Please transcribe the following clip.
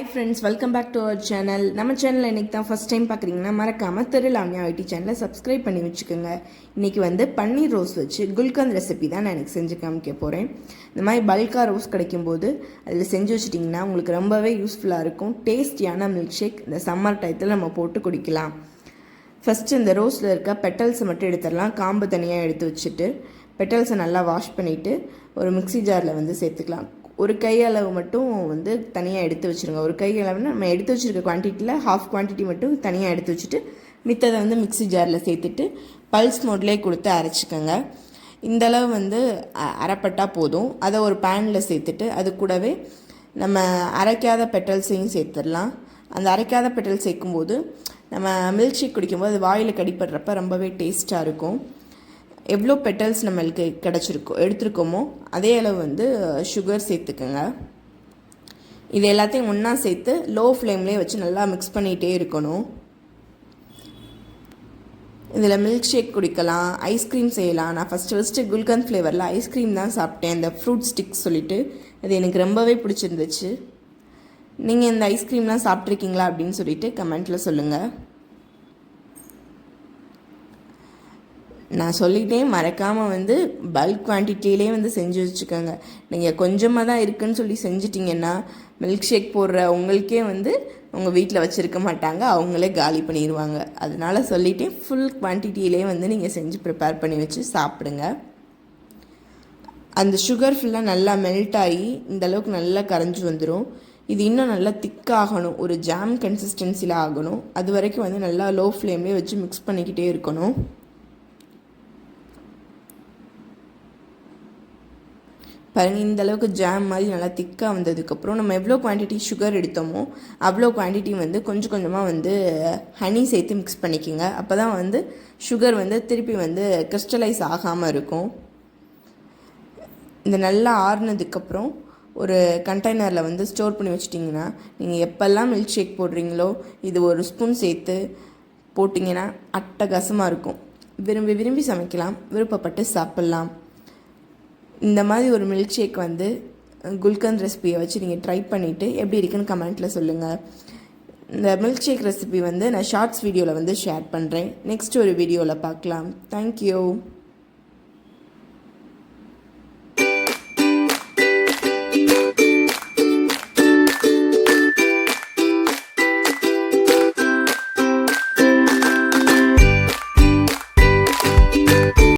Hi friends, welcome back to our channel. நம்ம channel இன்னைக்கு தான் ஃபர்ஸ்ட் டைம் பார்க்குறீங்கன்னா மறக்காம திருலாவண்யா ஐடி சேனலை சப்ஸ்கிரைப் பண்ணி வச்சுக்கோங்க. இன்னைக்கு வந்து பன்னீர் ரோஸ் வச்சு குல்கந்த் ரெசிபி தான் நான் எனக்கு செஞ்சு காமிக்க போகிறேன். இந்த மாதிரி பல்காக ரோஸ் கிடைக்கும்போது அதில் செஞ்சு வச்சிட்டிங்கன்னா உங்களுக்கு ரொம்பவே யூஸ்ஃபுல்லாக இருக்கும். டேஸ்டியான மில்க் ஷேக் இந்த சம்மர் டயத்தில் நம்ம போட்டு குடிக்கலாம். ஃபஸ்ட்டு இந்த ரோஸில் இருக்க பெட்டல்ஸை மட்டும் எடுத்துடலாம். காம்பு தனியாக எடுத்து வச்சுட்டு பெட்டல்ஸை நல்லா வாஷ் பண்ணிவிட்டு ஒரு மிக்சி ஜாரில் வந்து சேர்த்துக்கலாம். ஒரு கை அளவு மட்டும் வந்து தனியாக எடுத்து வச்சுருங்க. ஒரு கை அளவுனா நம்ம எடுத்து வச்சுருக்க குவான்டிட்டியில் ஹாஃப் குவான்டிட்டி மட்டும் தனியாக எடுத்து வச்சுட்டு மித்ததை வந்து மிக்சி ஜாரில் சேர்த்துட்டு பல்ஸ் மோட்லேயே கொடுத்து அரைச்சிக்கோங்க. இந்தளவு வந்து அரைப்பட்டால் போதும். அதை ஒரு பேனில் சேர்த்துட்டு அது கூடவே நம்ம அரைக்காத பெட்டல்ஸையும் சேர்த்துடலாம். அந்த அரைக்காத பெட்டல் சேர்க்கும்போது நம்ம மில்க் ஷேக் குடிக்கும்போது அது வாயில் கடிப்படுறப்ப ரொம்பவே டேஸ்ட்டாக இருக்கும். எவ்வளோ பெட்டல்ஸ் நம்மளுக்கு எடுத்துருக்கோமோ அதே அளவு வந்து சுகர் சேர்த்துக்கோங்க. இது எல்லாத்தையும் ஒன்றா சேர்த்து லோ ஃப்ளேம்லேயே வச்சு நல்லா மிக்ஸ் பண்ணிகிட்டே இருக்கணும். இதில் மில்க் ஷேக் குடிக்கலாம், ஐஸ்கிரீம் செய்யலாம். நான் ஃபஸ்ட்டு குல்கந்த் ஃப்ளேவரில் ஐஸ்கிரீம் தான் சாப்பிட்டேன், இந்த ஃப்ரூட் ஸ்டிக்ஸ் சொல்லிவிட்டு. அது எனக்கு ரொம்பவே பிடிச்சிருந்துச்சு. நீங்கள் இந்த ஐஸ்கிரீம்லாம் சாப்பிட்ருக்கீங்களா அப்படின்னு சொல்லிட்டு கமெண்ட்டில் சொல்லுங்கள். நான் சொல்லிட்டேன், மறக்காமல் வந்து பல்க் குவான்டிட்டியிலே வந்து செஞ்சு வச்சுக்கோங்க. நீங்கள் கொஞ்சமாக தான் இருக்குதுன்னு சொல்லி செஞ்சிட்டிங்கன்னா மில்க் ஷேக் போடுற உங்களுக்கே வந்து உங்கள் வீட்டில் வச்சுருக்க மாட்டாங்க, அவங்களே காலி பண்ணிடுவாங்க. அதனால் சொல்லிட்டேன், ஃபுல் குவான்டிட்டியிலே வந்து நீங்கள் செஞ்சு ப்ரிப்பேர் பண்ணி வச்சு சாப்பிடுங்க. அந்த சுகர் ஃபுல்லாக நல்லா மெல்ட் ஆகி இந்தளவுக்கு நல்லா கரைஞ்சி வந்துடும். இது இன்னும் நல்லா திக்காகணும், ஒரு ஜாம் கன்சிஸ்டன்சியில் ஆகணும். அது வரைக்கும் வந்து நல்லா லோ ஃப்ளேம்லேயே வச்சு மிக்ஸ் பண்ணிக்கிட்டே இருக்கணும். பாருங்கள், இந்த அளவுக்கு ஜாம் மாதிரி நல்லா திக்காக வந்ததுக்கப்புறம் நம்ம எவ்வளோ குவான்டிட்டி சுகர் எடுத்தோமோ அவ்வளோ குவான்டிட்டி வந்து கொஞ்சம் கொஞ்சமாக வந்து ஹனி சேர்த்து மிக்ஸ் பண்ணிக்கோங்க. அப்போ தான் வந்து சுகர் வந்து திருப்பி வந்து கிறிஸ்டலைஸ் ஆகாமல் இருக்கும். இந்த நல்லா ஆறுனதுக்கப்புறம் ஒரு கண்டெய்னரில் வந்து ஸ்டோர் பண்ணி வச்சிட்டிங்கன்னா நீங்கள் எப்போல்லாம் மில்க் ஷேக் போடுறீங்களோ இது ஒரு ஸ்பூன் சேர்த்து போட்டிங்கன்னா அட்டகாசமாக இருக்கும். விரும்பி விரும்பி சமைக்கலாம், விருப்பப்பட்டு சாப்பிட்லாம். இந்த மாதிரி ஒரு மில்க் ஷேக் வந்து குல்கந்த் ரெசிபியை வச்சு நீங்கள் ட்ரை பண்ணிவிட்டு எப்படி இருக்குன்னு கமெண்ட்டில் சொல்லுங்கள். இந்த மில்க் ஷேக் ரெசிபி வந்து நான் ஷார்ட்ஸ் வீடியோவில் வந்து ஷேர் பண்ணுறேன். நெக்ஸ்ட் ஒரு வீடியோவில் பார்க்கலாம். தேங்க்யூ.